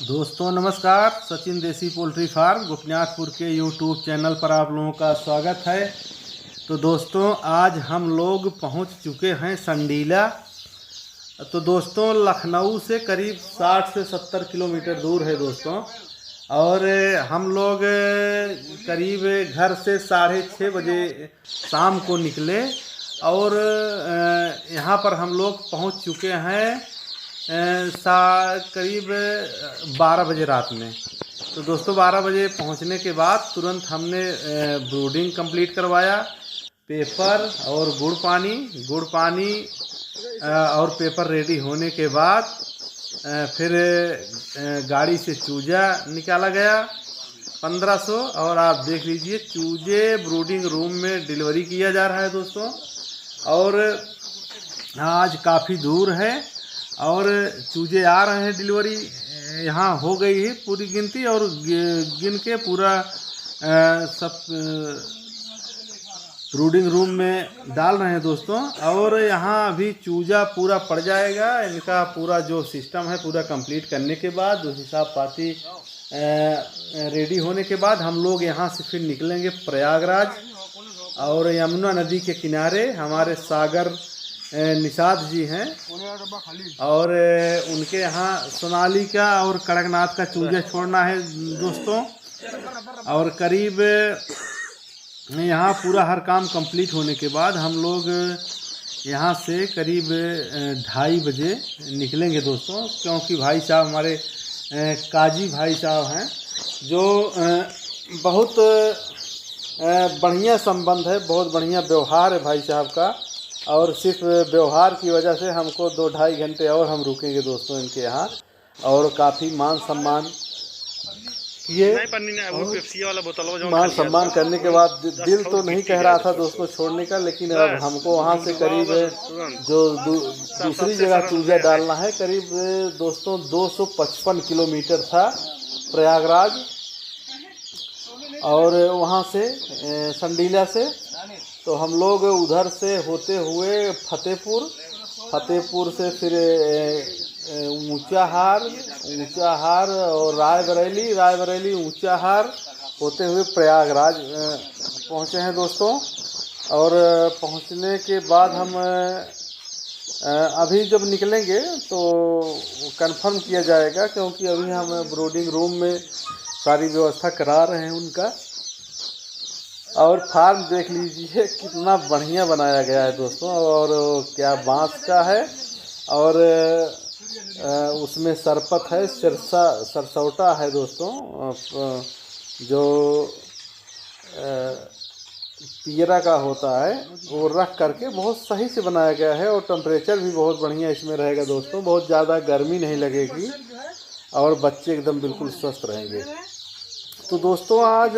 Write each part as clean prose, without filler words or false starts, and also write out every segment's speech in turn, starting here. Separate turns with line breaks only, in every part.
दोस्तों नमस्कार। सचिन देसी पोल्ट्री फार्म गोपीनाथपुर के यूट्यूब चैनल पर आप लोगों का स्वागत है। तो दोस्तों आज हम लोग पहुंच चुके हैं संडीला। तो दोस्तों लखनऊ से करीब 60 से 70 किलोमीटर दूर है दोस्तों। और हम लोग करीब घर से 6:30 बजे शाम को निकले और यहाँ पर हम लोग पहुँच चुके हैं करीब 12 बजे रात में। तो दोस्तों 12 बजे पहुंचने के बाद तुरंत हमने ब्रूडिंग कंप्लीट करवाया। पेपर और गुड़ पानी और पेपर रेडी होने के बाद फिर गाड़ी से चूजा निकाला गया 1500। और आप देख लीजिए चूजे ब्रूडिंग रूम में डिलीवरी किया जा रहा है दोस्तों। और आज काफ़ी दूर है और चूजे आ रहे हैं। डिलीवरी यहाँ हो गई है पूरी गिनती और गिन के पूरा सब ब्रूडिंग रूम में डाल रहे हैं दोस्तों। और यहाँ अभी चूजा पूरा पड़ जाएगा। इनका पूरा जो सिस्टम है पूरा कंप्लीट करने के बाद उस हिसाब पाती रेडी होने के बाद हम लोग यहाँ से फिर निकलेंगे प्रयागराज। और यमुना नदी के किनारे हमारे सागर निषाद जी हैं और उनके यहाँ सोनालिका और कड़कनाथ का चूजा छोड़ना है दोस्तों। और करीब यहाँ पूरा हर काम कंप्लीट होने के बाद हम लोग यहाँ से करीब 2:30 बजे निकलेंगे दोस्तों। क्योंकि भाई साहब हमारे काजी भाई साहब हैं जो बहुत बढ़िया संबंध है, बहुत बढ़िया व्यवहार है भाई साहब का। और सिर्फ व्यवहार की वजह से हमको 2-2.5 घंटे और हम रुकेंगे दोस्तों इनके यहाँ। और काफ़ी मान सम्मान किए। मान सम्मान करने के बाद दिल तो नहीं कह रहा था दोस्तों छोड़ने का, लेकिन अब हमको वहाँ से करीब जो दूसरी जगह चूजा डालना है करीब दोस्तों 255 किलोमीटर था प्रयागराज। और वहाँ से संडीला से तो हम लोग उधर से होते हुए फतेहपुर से फिर ऊंचाहार और रायबरेली ऊंचाहार होते हुए प्रयागराज पहुँचे हैं दोस्तों। और पहुँचने के बाद हम अभी जब निकलेंगे तो कंफर्म किया जाएगा, क्योंकि अभी हम ब्रूडिंग रूम में सारी व्यवस्था करा रहे हैं उनका। और फार्म देख लीजिए कितना बढ़िया बनाया गया है दोस्तों। और क्या बांस का है और उसमें सरपत है, सरसौटा है दोस्तों, जो पियरा का होता है वो रख करके बहुत सही से बनाया गया है। और टेम्परेचर भी बहुत बढ़िया इसमें रहेगा दोस्तों, बहुत ज़्यादा गर्मी नहीं लगेगी और बच्चे एकदम बिल्कुल स्वस्थ रहेंगे। तो दोस्तों आज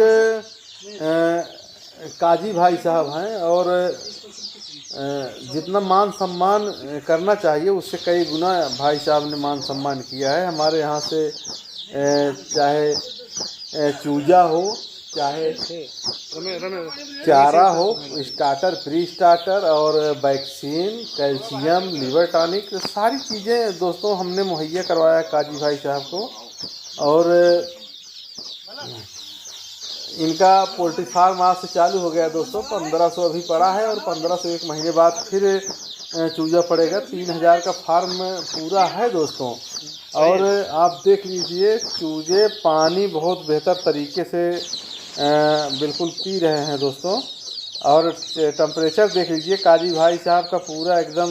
काजी भाई साहब हैं और जितना मान सम्मान करना चाहिए उससे कई गुना भाई साहब ने मान सम्मान किया है। हमारे यहाँ से चाहे चूजा हो, चाहे चारा हो, स्टार्टर, प्री स्टार्टर और वैक्सीन, कैल्शियम, लीवर टॉनिक, सारी चीज़ें दोस्तों हमने मुहैया करवाया काजी भाई साहब को। और इनका पोल्ट्री फार्म आज से चालू हो गया दोस्तों। 1500 अभी पड़ा है और 1500 एक महीने बाद फिर चूजा पड़ेगा। 3000 का फार्म पूरा है दोस्तों। और आप देख लीजिए चूजे पानी बहुत बेहतर तरीके से बिल्कुल पी रहे हैं दोस्तों। और टेम्परेचर देख लीजिए काजी भाई साहब का पूरा एकदम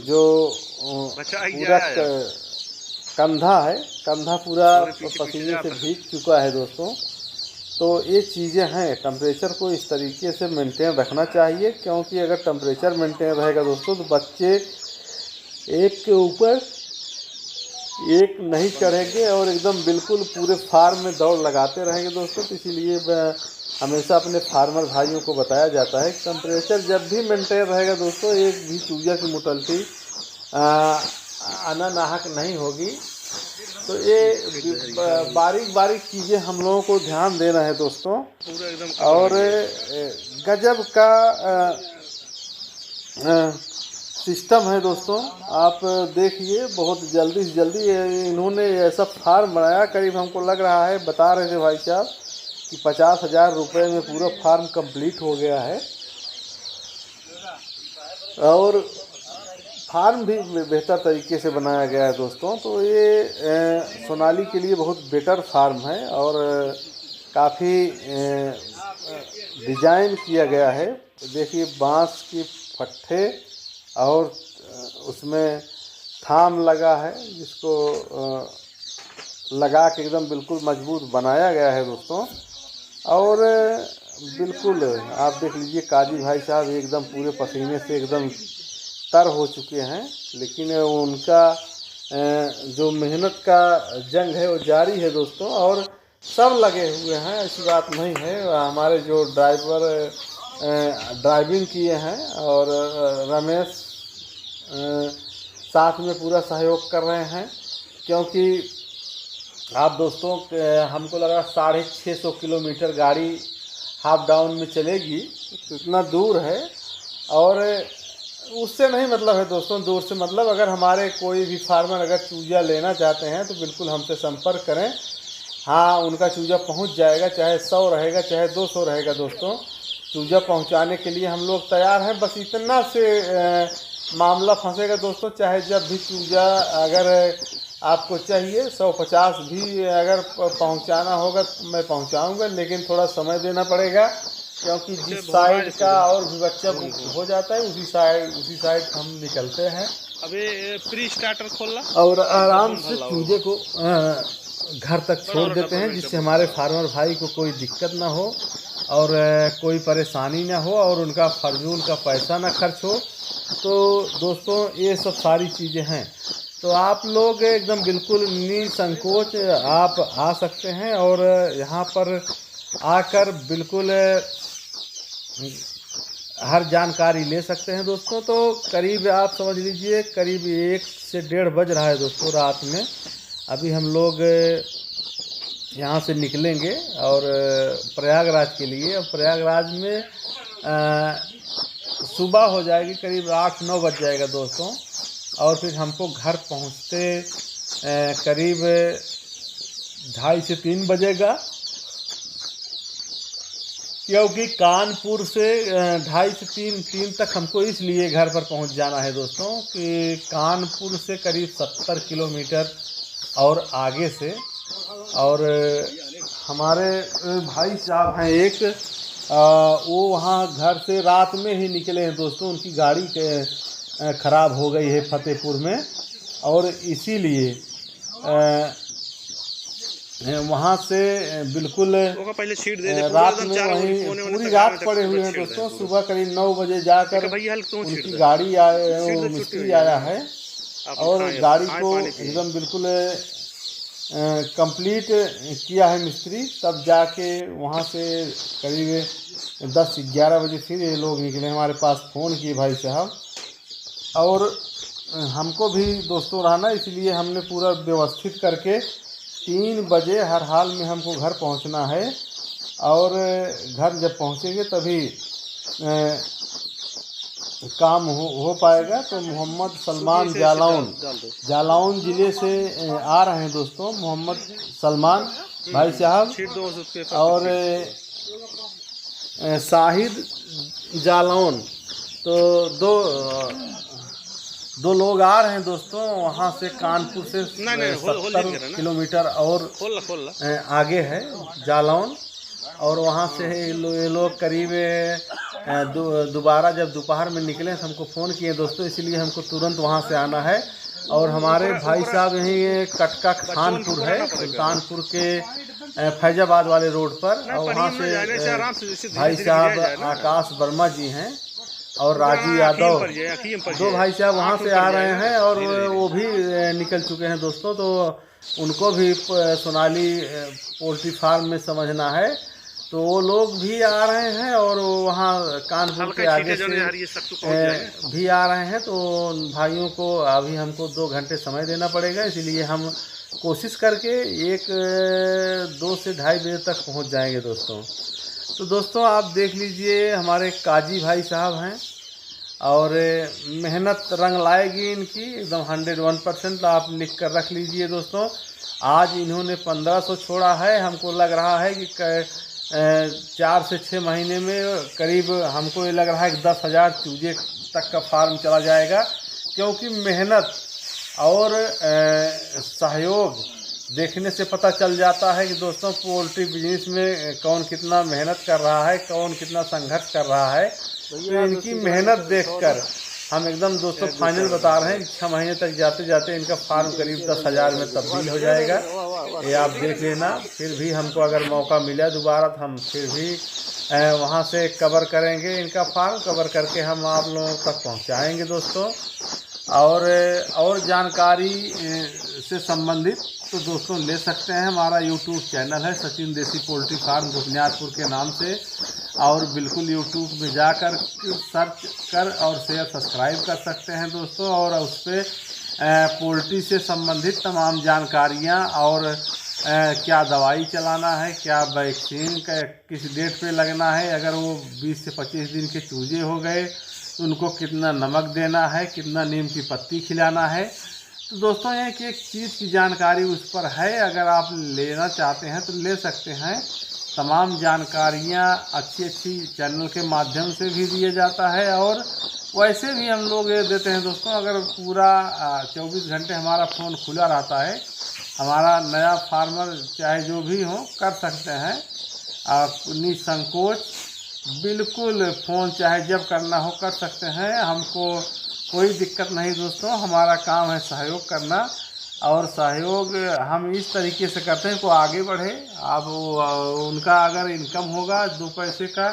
जो पूरा कंधा पूरा पसीने से भीग चुका है दोस्तों। तो ये चीज़ें हैं, टेम्परेचर को इस तरीके से मेंटेन रखना चाहिए, क्योंकि अगर टेम्परेचर मेंटेन रहेगा दोस्तों तो बच्चे एक के ऊपर एक नहीं चढ़ेंगे और एकदम बिल्कुल पूरे फार्म में दौड़ लगाते रहेंगे दोस्तों। तो इसीलिए हमेशा अपने फार्मर भाइयों को बताया जाता है कि टेम्परेचर जब भी मेंटेन रहेगा दोस्तों एक भी चूजा की मोर्टेलिटी अनानाहक नहीं होगी। तो ये बारीक चीज़ें हम लोगों को ध्यान देना है दोस्तों। और गजब का सिस्टम है दोस्तों। आप देखिए बहुत जल्दी से जल्दी इन्होंने ऐसा फार्म बनाया, करीब हमको लग रहा है, बता रहे थे भाई साहब कि 50,000 रुपये में पूरा फार्म कंप्लीट हो गया है। और फार्म भी बेहतर तरीके से बनाया गया है दोस्तों। तो ये सोनाली के लिए बहुत बेटर फार्म है और काफ़ी डिजाइन किया गया है। देखिए बांस की फट्ठे और उसमें थाम लगा है, जिसको लगा के एकदम बिल्कुल मजबूत बनाया गया है दोस्तों। और बिल्कुल आप देख लीजिए काजी भाई साहब एकदम पूरे पसीने से एकदम तर हो चुके हैं, लेकिन उनका जो मेहनत का जंग है वो जारी है दोस्तों। और सब लगे हुए हैं, ऐसी बात नहीं है। हमारे जो ड्राइवर ड्राइविंग किए हैं और रमेश साथ में पूरा सहयोग कर रहे हैं, क्योंकि आप दोस्तों हमको लगा 650 किलोमीटर गाड़ी हाफ डाउन में चलेगी, तो इतना दूर है। और उससे नहीं मतलब है दोस्तों, दूर से मतलब अगर हमारे कोई भी फार्मर अगर चूजा लेना चाहते हैं तो बिल्कुल हमसे संपर्क करें। हाँ, उनका चूजा पहुंच जाएगा, चाहे 100 रहेगा चाहे 200 रहेगा दोस्तों। चूजा पहुंचाने के लिए हम लोग तैयार हैं, बस इतना से मामला फंसेगा दोस्तों। चाहे जब भी चूजा अगर आपको चाहिए 150 भी अगर पहुंचाना होगा तो मैं पहुंचाऊंगा, लेकिन थोड़ा समय देना पड़ेगा, क्योंकि जिस साइड का और भी बच्चा हो जाता है उसी साइड हम निकलते हैं।
अभी प्री स्टार्टर खोलना
और आराम से चूजे को घर तक छोड़ देते हैं, जिससे हमारे फार्मर भाई को कोई दिक्कत ना हो और कोई परेशानी ना हो और उनका फजूल का पैसा ना खर्च हो। तो दोस्तों ये सब सारी चीज़ें हैं, तो आप लोग एकदम बिल्कुल निसंकोच आप आ सकते हैं और यहाँ पर आकर बिल्कुल हर जानकारी ले सकते हैं दोस्तों। तो करीब आप समझ लीजिए करीब 1 से 1:30 बज रहा है दोस्तों रात में। अभी हम लोग यहाँ से निकलेंगे और प्रयागराज के लिए। और प्रयागराज में सुबह हो जाएगी, करीब 8-9 बज जाएगा दोस्तों। और फिर हमको घर पहुँचते करीब 2:30 से 3 बजेगा, क्योंकि कानपुर से 2:30 से 3 तक हमको इसलिए घर पर पहुंच जाना है दोस्तों कि कानपुर से करीब 70 किलोमीटर और आगे से। और हमारे भाई साहब हैं एक, वो वहाँ घर से रात में ही निकले हैं दोस्तों। उनकी गाड़ी ख़राब हो गई है फतेहपुर में, और इसीलिए वहाँ से बिल्कुल
पहले सीट दे दे,
रात में वहीं पूरी रात पड़े हुए हैं दोस्तों। सुबह करीब 9 बजे जाकर उनकी गाड़ी आए, मिस्त्री आया है और गाड़ी को एकदम बिल्कुल कंप्लीट किया है मिस्त्री। तब जाके वहाँ से करीब 10-11 बजे फिर ये लोग निकले, हमारे पास फ़ोन किए भाई साहब। और हमको भी दोस्तों रहना, इसलिए हमने पूरा व्यवस्थित करके 3 बजे हर हाल में हमको घर पहुंचना है। और घर जब पहुंचेंगे तभी काम हो पाएगा। तो मोहम्मद सलमान जालौन ज़िले से आ रहे हैं दोस्तों, मोहम्मद सलमान भाई साहब और शाहिद जालौन। तो दो लोग आ रहे हैं दोस्तों वहाँ से, कानपुर से 70 किलोमीटर और आगे है जालौन। और वहाँ से ये लोग करीब दोबारा जब दोपहर में निकले तो हमको फ़ोन किए दोस्तों, इसलिए हमको तुरंत वहाँ से आना है। और हमारे भाई साहब यहीं कटका खानपुर है, सुल्तानपुर के फैजाबाद वाले रोड पर। और वहाँ से भाई साहब आकाश वर्मा जी हैं और राजू यादव, 2 भाई साहब वहाँ से आ रहे हैं और वो भी निकल चुके हैं दोस्तों। तो उनको भी सोनाली पोल्ट्री फार्म में समझना है, तो वो लोग भी आ रहे हैं और वहाँ कानपुर के आगे से भी आ रहे हैं। तो भाइयों को अभी हमको 2 घंटे समय देना पड़ेगा, इसलिए हम कोशिश करके 2 से 2:30 बजे तक पहुँच जाएंगे दोस्तों। तो दोस्तों आप देख लीजिए हमारे काजी भाई साहब हैं और मेहनत रंग लाएगी इनकी एकदम 101%। आप लिख कर रख लीजिए दोस्तों। आज इन्होंने 1500 छोड़ा है। हमको लग रहा है कि 4 से 6 महीने में करीब हमको ये लग रहा है कि 10,000 चूजे तक का फार्म चला जाएगा, क्योंकि मेहनत और सहयोग देखने से पता चल जाता है कि दोस्तों पोल्ट्री बिजनेस में कौन कितना मेहनत कर रहा है, कौन कितना संघर्ष कर रहा है। तो इनकी मेहनत देखकर हम एकदम दोस्तों फाइनल बता रहे हैं कि 6 महीने तक जाते जाते इनका फार्म करीब 10,000 में तब्दील हो जाएगा। ये आप देख लेना। फिर भी हमको अगर मौका मिला दोबारा तो हम फिर भी वहाँ से कवर करेंगे, इनका फार्म कवर करके हम आप लोगों तक पहुँचाएँगे दोस्तों। और जानकारी से संबंधित तो दोस्तों ले सकते हैं। हमारा यूट्यूब चैनल है सचिन देसी पोल्ट्री फार्म गोपनीयपुर के नाम से, और बिल्कुल यूट्यूब में जाकर सर्च कर और शेयर सब्सक्राइब कर सकते हैं दोस्तों। और उस पर पोल्ट्री से संबंधित तमाम जानकारियां और क्या दवाई चलाना है, क्या वैक्सीन का किस डेट पे लगना है, अगर वो 20 से 25 दिन के चूजे हो गए तो उनको कितना नमक देना है, कितना नीम की पत्ती खिलाना है। तो दोस्तों एक एक चीज़ की जानकारी उस पर है, अगर आप लेना चाहते हैं तो ले सकते हैं। तमाम जानकारियाँ अच्छी चैनल के माध्यम से भी दिया जाता है, और वैसे भी हम लोग ये देते हैं दोस्तों। अगर पूरा 24 घंटे हमारा फ़ोन खुला रहता है, हमारा नया फार्मर चाहे जो भी हो कर सकते हैं, आप निसंकोच बिल्कुल फ़ोन चाहे जब करना हो कर सकते हैं। हमको कोई दिक्कत नहीं दोस्तों। हमारा काम है सहयोग करना, और सहयोग हम इस तरीके से करते हैं को आगे बढ़े। अब उनका अगर इनकम होगा 2 पैसे का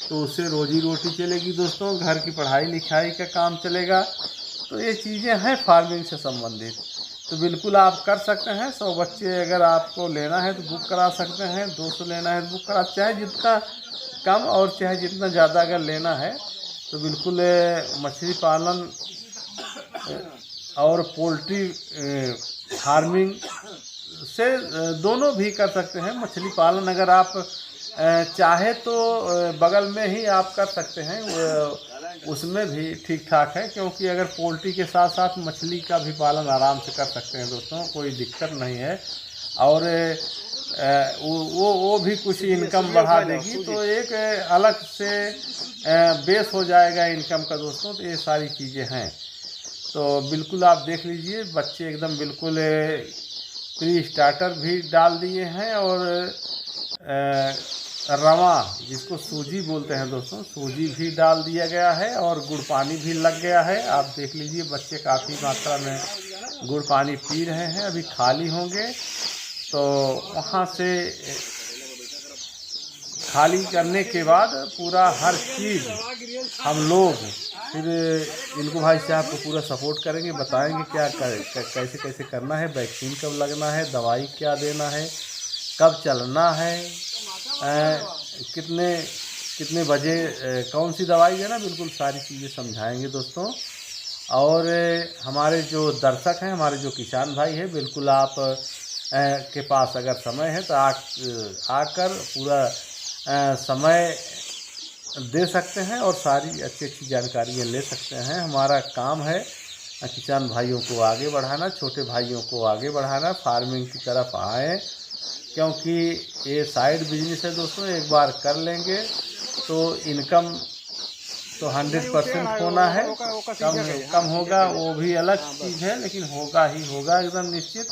तो उससे रोजी रोटी चलेगी दोस्तों, घर की पढ़ाई लिखाई का काम चलेगा। तो ये चीज़ें हैं फार्मिंग से संबंधित। तो बिल्कुल आप कर सकते हैं। 100 बच्चे अगर आपको लेना है तो बुक करा सकते हैं, 200 लेना है तो बुक करा, चाहे जितना कम और चाहे जितना ज़्यादा अगर लेना है तो बिल्कुल मछली पालन और पोल्ट्री फार्मिंग से दोनों भी कर सकते हैं। मछली पालन अगर आप चाहे तो बगल में ही आप कर सकते हैं, उसमें भी ठीक ठाक है, क्योंकि अगर पोल्ट्री के साथ साथ मछली का भी पालन आराम से कर सकते हैं दोस्तों, कोई दिक्कत नहीं है। और वो भी कुछ इनकम बढ़ा देगी, तो एक अलग से बेस हो जाएगा इनकम का दोस्तों। तो ये सारी चीज़ें हैं, तो बिल्कुल आप देख लीजिए। बच्चे एकदम बिल्कुल प्री स्टार्टर भी डाल दिए हैं, और रवा जिसको सूजी बोलते हैं दोस्तों, सूजी भी डाल दिया गया है, और गुड़ पानी भी लग गया है। आप देख लीजिए बच्चे काफ़ी मात्रा में गुड़ पानी पी रहे हैं। अभी खाली होंगे तो वहाँ से खाली करने के बाद पूरा हर चीज़ हम लोग फिर इनको भाई साहब को पूरा सपोर्ट करेंगे, बताएंगे क्या कैसे कैसे करना है, वैक्सीन कब लगना है, दवाई क्या देना है, कब चलना है, कितने बजे कौन सी दवाई है ना, बिल्कुल सारी चीज़ें समझाएंगे दोस्तों। और हमारे जो दर्शक हैं, हमारे जो किसान भाई हैं, बिल्कुल आप के पास अगर समय है तो आकर पूरा समय दे सकते हैं और सारी अच्छी जानकारियाँ ले सकते हैं। हमारा काम है किसान भाइयों को आगे बढ़ाना, छोटे भाइयों को आगे बढ़ाना, फार्मिंग की तरफ आएँ, क्योंकि ये साइड बिजनेस है दोस्तों। एक बार कर लेंगे तो इनकम तो 100% होना है, कम होगा वो भी अलग चीज़ है, लेकिन होगा ही होगा एकदम निश्चित।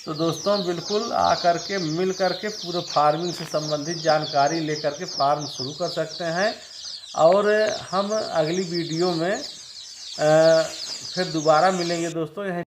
तो दोस्तों बिल्कुल आकर के मिल करके पूरे फार्मिंग से संबंधित जानकारी लेकर के फार्म शुरू कर सकते हैं। और हम अगली वीडियो में फिर दोबारा मिलेंगे दोस्तों।